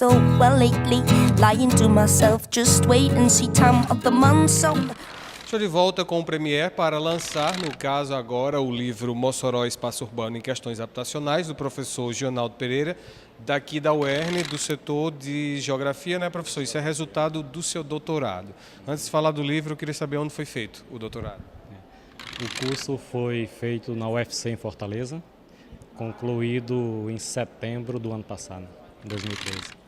so well lately. Lying to myself, just wait and see time of the month, so... Estou de volta com o Premier para lançar, no caso agora, o livro Mossoró Espaço Urbano em Questões Habitacionais, do professor Gionaldo Pereira, daqui da UERN, do setor de Geografia, né, professor? Isso é resultado do seu doutorado. Antes de falar do livro, eu queria saber onde foi feito o doutorado. O curso foi feito na UFC em Fortaleza, concluído em setembro do ano passado, 2013.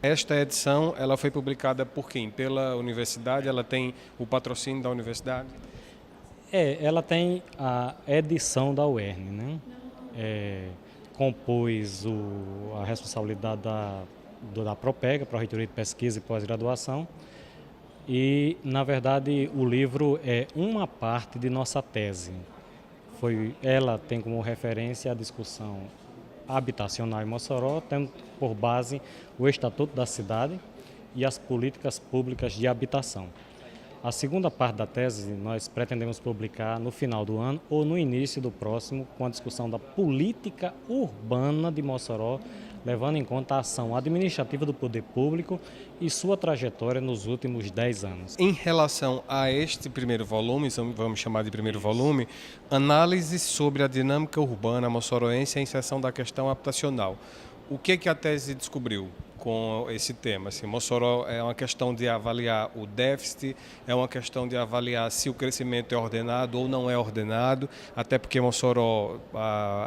Esta edição, ela foi publicada por quem? Pela universidade? Ela tem o patrocínio da universidade? Ela tem a edição da UERN, né? Compôs a responsabilidade da Propega, Pró-Reitoria de Pesquisa e Pós-Graduação, e, na verdade, o livro é uma parte de nossa tese. Ela tem como referência a discussão habitacional em Mossoró, tendo por base o Estatuto da Cidade e as políticas públicas de habitação. A segunda parte da tese nós pretendemos publicar no final do ano ou no início do próximo, com a discussão da política urbana de Mossoró, levando em conta a ação administrativa do poder público e sua trajetória nos últimos 10 anos. Em relação a este primeiro volume, vamos chamar de primeiro volume, análise sobre a dinâmica urbana moçoroense e a inserção da questão habitacional. O que a tese descobriu com esse tema? Assim, Mossoró é uma questão de avaliar o déficit, é uma questão de avaliar se o crescimento é ordenado ou não é ordenado, até porque Mossoró,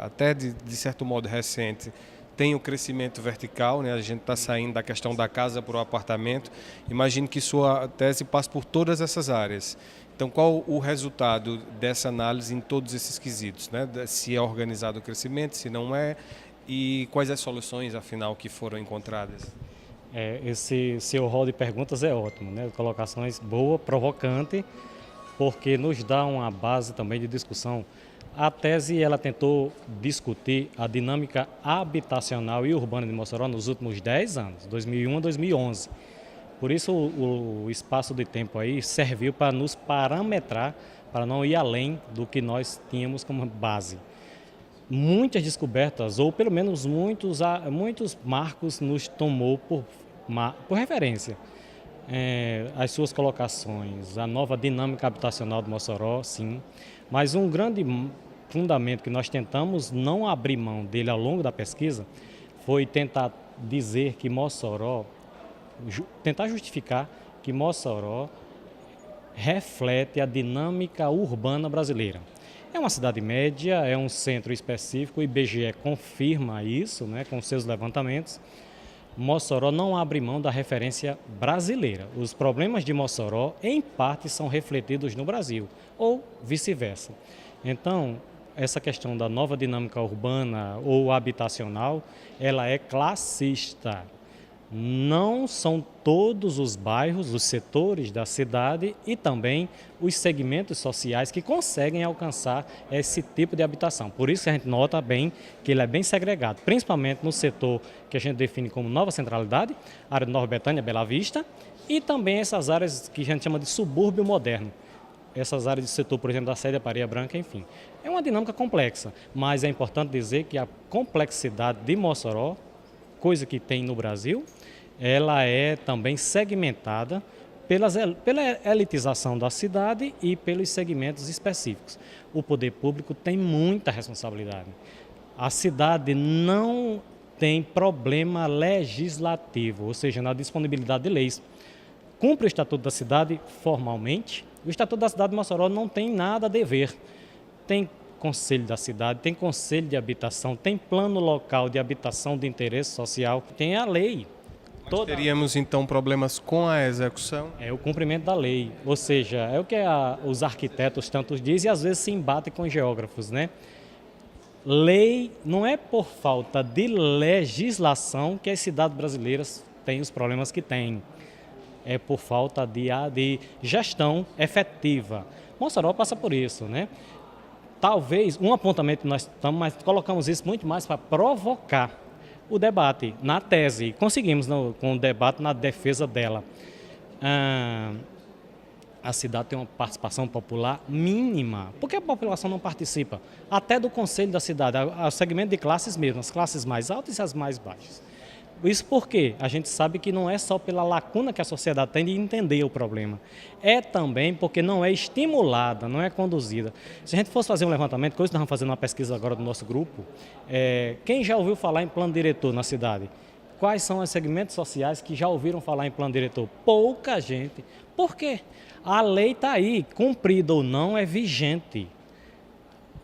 até de certo modo recente, tem o crescimento vertical, né? A gente está saindo da questão da casa para o apartamento. Imagino que sua tese passe por todas essas áreas. Então, qual o resultado dessa análise em todos esses quesitos, né? Se é organizado o crescimento, se não é, e quais as soluções, afinal, que foram encontradas? Esse seu rol de perguntas é ótimo, né? Colocações boa, provocante, porque nos dá uma base também de discussão. A tese ela tentou discutir a dinâmica habitacional e urbana de Mossoró nos últimos 10 anos, 2001 a 2011. Por isso o espaço de tempo aí serviu para nos parametrar, para não ir além do que nós tínhamos como base. Muitas descobertas, ou pelo menos muitos marcos nos tomou por referência. As suas colocações, a nova dinâmica habitacional de Mossoró, sim, mas um grande fundamento que nós tentamos não abrir mão dele ao longo da pesquisa foi tentar dizer que Mossoró, tentar justificar que Mossoró reflete a dinâmica urbana brasileira. É uma cidade média, é um centro específico, o IBGE confirma isso, né, com seus levantamentos. Mossoró não abre mão da referência brasileira. Os problemas de Mossoró, em parte, são refletidos no Brasil, ou vice-versa. Então, essa questão da nova dinâmica urbana ou habitacional, ela é classista. Não são todos os bairros, os setores da cidade e também os segmentos sociais que conseguem alcançar esse tipo de habitação. Por isso que a gente nota bem que ele é bem segregado, principalmente no setor que a gente define como nova centralidade, área de Nova Betânia, Bela Vista, e também essas áreas que a gente chama de subúrbio moderno. Essas áreas de setor, por exemplo, da Sé de Areia Branca, enfim. É uma dinâmica complexa, mas é importante dizer que a complexidade de Mossoró, coisa que tem no Brasil, ela é também segmentada pela elitização da cidade e pelos segmentos específicos. O poder público tem muita responsabilidade. A cidade não tem problema legislativo, ou seja, na disponibilidade de leis. Cumpre o Estatuto da Cidade formalmente. O Estatuto da Cidade de Mossoró não tem nada a dever. Tem Conselho da Cidade, tem Conselho de Habitação, tem Plano Local de Habitação de Interesse Social, tem a lei. Mas teríamos então problemas com a execução? É o cumprimento da lei, ou seja, é o que os arquitetos tanto dizem e às vezes se embatem com os geógrafos, né? Lei não é por falta de legislação que as cidades brasileiras têm os problemas que têm. É por falta de gestão efetiva. Mossoró passa por isso, né? Talvez um apontamento que nós estamos, mas colocamos isso muito mais para provocar o debate na tese. Conseguimos com o debate na defesa dela. A cidade tem uma participação popular mínima. Por que a população não participa? Até do conselho da cidade, o segmento de classes mesmo, as classes mais altas e as mais baixas. Isso porque a gente sabe que não é só pela lacuna que a sociedade tem de entender o problema, é também porque não é estimulada, não é conduzida. Se a gente fosse fazer um levantamento, coisa que nós estamos fazendo uma pesquisa agora do nosso grupo, quem já ouviu falar em plano diretor na cidade? Quais são os segmentos sociais que já ouviram falar em plano diretor? Pouca gente. Por quê? A lei está aí, cumprida ou não, é vigente.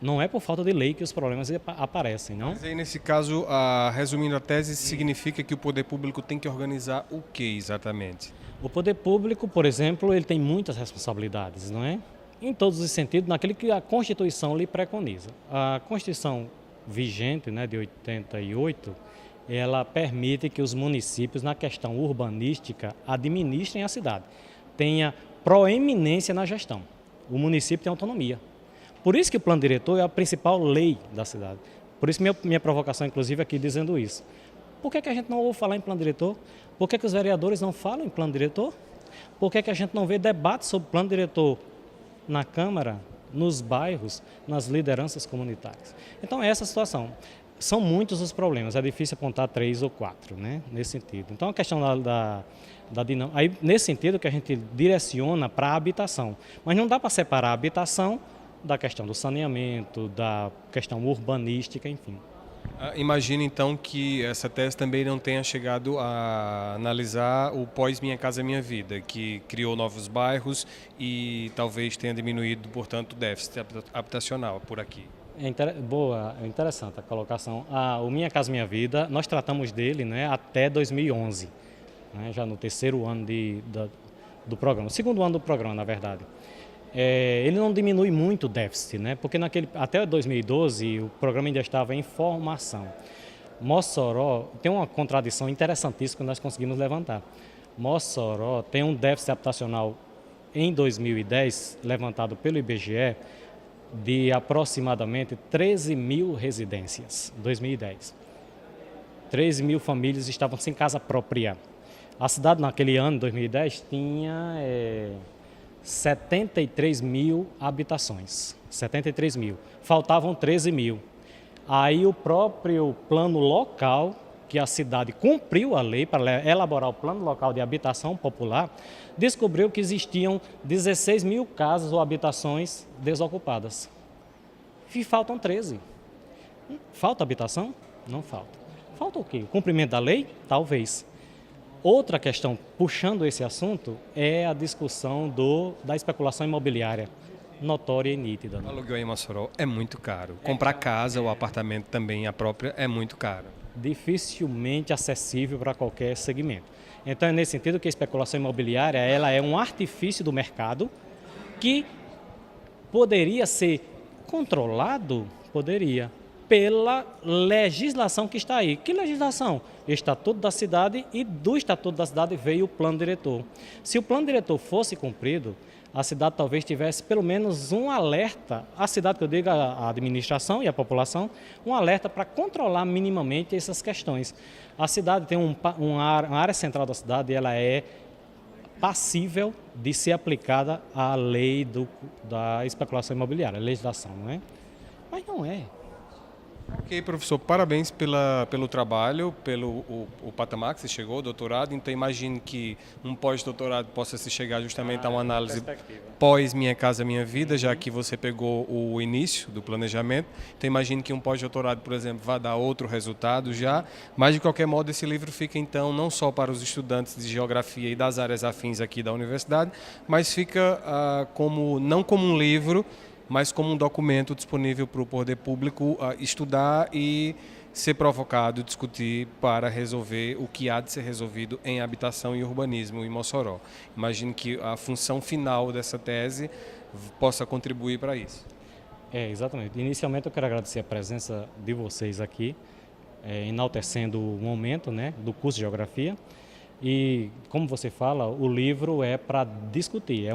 Não é por falta de lei que os problemas aparecem, não? Mas aí, nesse caso, resumindo a tese, significa que o poder público tem que organizar o que exatamente? O poder público, por exemplo, ele tem muitas responsabilidades, não é? Em todos os sentidos, naquele que a Constituição lhe preconiza. A Constituição vigente, né, de 88, ela permite que os municípios, na questão urbanística, administrem a cidade, tenha proeminência na gestão. O município tem autonomia. Por isso que o plano diretor é a principal lei da cidade. Por isso minha provocação, inclusive, aqui dizendo isso. Por que a gente não ouve falar em plano diretor? Por que os vereadores não falam em plano diretor? Por que a gente não vê debate sobre plano diretor na Câmara, nos bairros, nas lideranças comunitárias? Então, é essa a situação. São muitos os problemas, é difícil apontar 3 ou 4, né, nesse sentido. Então, a questão da dinâmica, aí, nesse sentido que a gente direciona para a habitação. Mas não dá para separar a habitação da questão do saneamento, da questão urbanística, enfim. Imagine, então, que essa tese também não tenha chegado a analisar o pós Minha Casa Minha Vida, que criou novos bairros e talvez tenha diminuído, portanto, o déficit habitacional por aqui. É interessante a colocação. O Minha Casa Minha Vida, nós tratamos dele, né, até 2011, né, já no terceiro ano do programa, segundo ano do programa, na verdade. Ele não diminui muito o déficit, né, porque até 2012 o programa ainda estava em formação. Mossoró tem uma contradição interessantíssima que nós conseguimos levantar. Mossoró tem um déficit habitacional em 2010, levantado pelo IBGE, de aproximadamente 13 mil residências, 2010. 13 mil famílias estavam sem casa própria. A cidade, naquele ano, 2010, tinha 73 mil habitações. 73 mil. Faltavam 13 mil. Aí o próprio plano local, que a cidade cumpriu a lei para elaborar o plano local de habitação popular, descobriu que existiam 16 mil casas ou habitações desocupadas. E faltam 13. Falta habitação? Não falta. Falta o quê? O cumprimento da lei? Talvez. Outra questão, puxando esse assunto, é a discussão da especulação imobiliária, notória e nítida. O aluguel em Mossoró é muito caro. Comprar casa ou apartamento também, a própria, é muito caro. Dificilmente acessível para qualquer segmento. Então, é nesse sentido que a especulação imobiliária ela é um artifício do mercado que poderia ser controlado, pela legislação que está aí. Que legislação? Estatuto da cidade, e do Estatuto da cidade veio o plano diretor. Se o plano diretor fosse cumprido, a cidade talvez tivesse pelo menos um alerta, a cidade que eu digo, a administração e a população, um alerta para controlar minimamente essas questões. A cidade tem uma área central da cidade, ela é passível de ser aplicada à lei da especulação imobiliária, a legislação, não é? Mas não é. Ok, professor, parabéns pelo trabalho, pelo o patamar que você chegou, doutorado. Então, imagine que um pós-doutorado possa se chegar justamente a uma análise pós Minha Casa Minha Vida, já que você pegou o início do planejamento. Então, imagine que um pós-doutorado, por exemplo, vá dar outro resultado já. Mas, de qualquer modo, esse livro fica, então, não só para os estudantes de geografia e das áreas afins aqui da universidade, mas fica não como um livro, mas como um documento disponível para o poder público estudar e ser provocado, discutir para resolver o que há de ser resolvido em habitação e urbanismo em Mossoró. Imagino que a função final dessa tese possa contribuir para isso. Exatamente. Inicialmente eu quero agradecer a presença de vocês aqui, enaltecendo o momento, né, do curso de Geografia. E, como você fala, o livro é para discutir,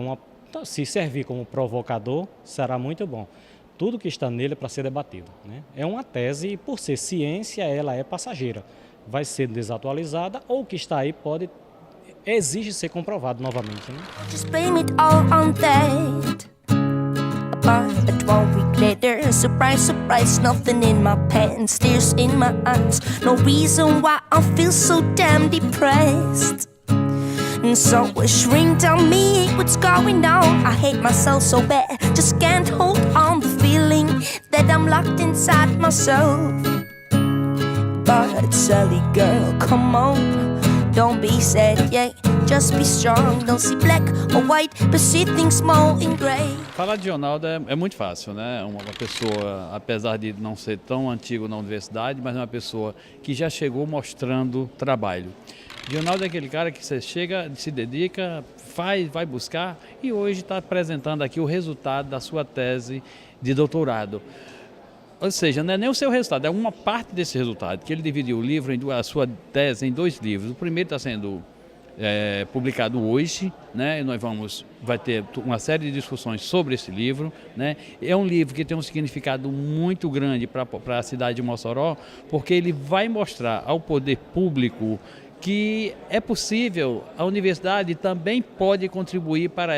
então, se servir como provocador, será muito bom. Tudo que está nele é para ser debatido, né? É uma tese e, por ser ciência, ela é passageira. Vai ser desatualizada ou o que está aí exige ser comprovado novamente, né? Just blame it all on fate. But 1 week later, surprise, surprise, nothing in my pants, tears in my eyes. No reason why I feel so damn depressed. And so a shrink tell me what's going on. I hate myself so bad, just can't hold on the feeling that I'm locked inside myself. But Sally girl, come on, don't be sad, yeah, just be strong. Don't see black or white, but see things small and gray. Falar de Dionaldo é muito fácil, né? Uma pessoa, apesar de não ser tão antigo na universidade, mas é uma pessoa que já chegou mostrando trabalho. Dionaldo é aquele cara que você chega, se dedica, vai buscar e hoje está apresentando aqui o resultado da sua tese de doutorado. Ou seja, não é nem o seu resultado, é uma parte desse resultado, que ele dividiu o livro, a sua tese em 2 livros. O primeiro está sendo publicado hoje, né? E vai ter uma série de discussões sobre esse livro, né? É um livro que tem um significado muito grande para a cidade de Mossoró, porque ele vai mostrar ao poder público que é possível, a universidade também pode contribuir para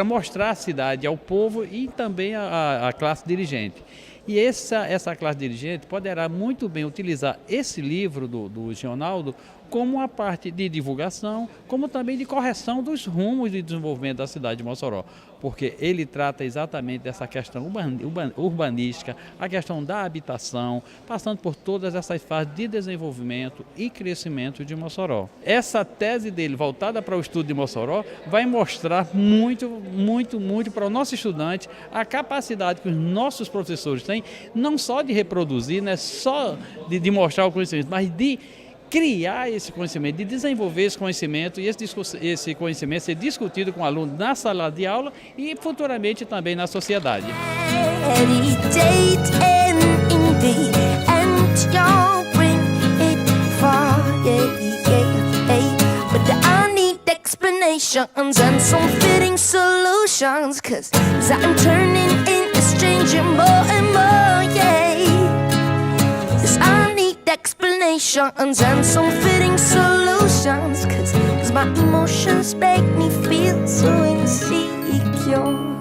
mostrar a cidade ao povo e também à classe dirigente. E essa classe dirigente poderá muito bem utilizar esse livro do Dionaldo como uma parte de divulgação, como também de correção dos rumos de desenvolvimento da cidade de Mossoró, porque ele trata exatamente dessa questão urbanística, a questão da habitação, passando por todas essas fases de desenvolvimento e crescimento de Mossoró. Essa tese dele, voltada para o estudo de Mossoró, vai mostrar muito para o nosso estudante a capacidade que os nossos professores têm, não só de reproduzir, né, só de mostrar o conhecimento, mas de criar esse conhecimento, de desenvolver esse conhecimento e esse conhecimento ser discutido com o aluno na sala de aula e futuramente também na sociedade. Explanations and some fitting solutions, 'cause I'm turning into a stranger more and more, yeah. 'Cause I need explanations and some fitting solutions, 'cause my emotions make me feel so insecure.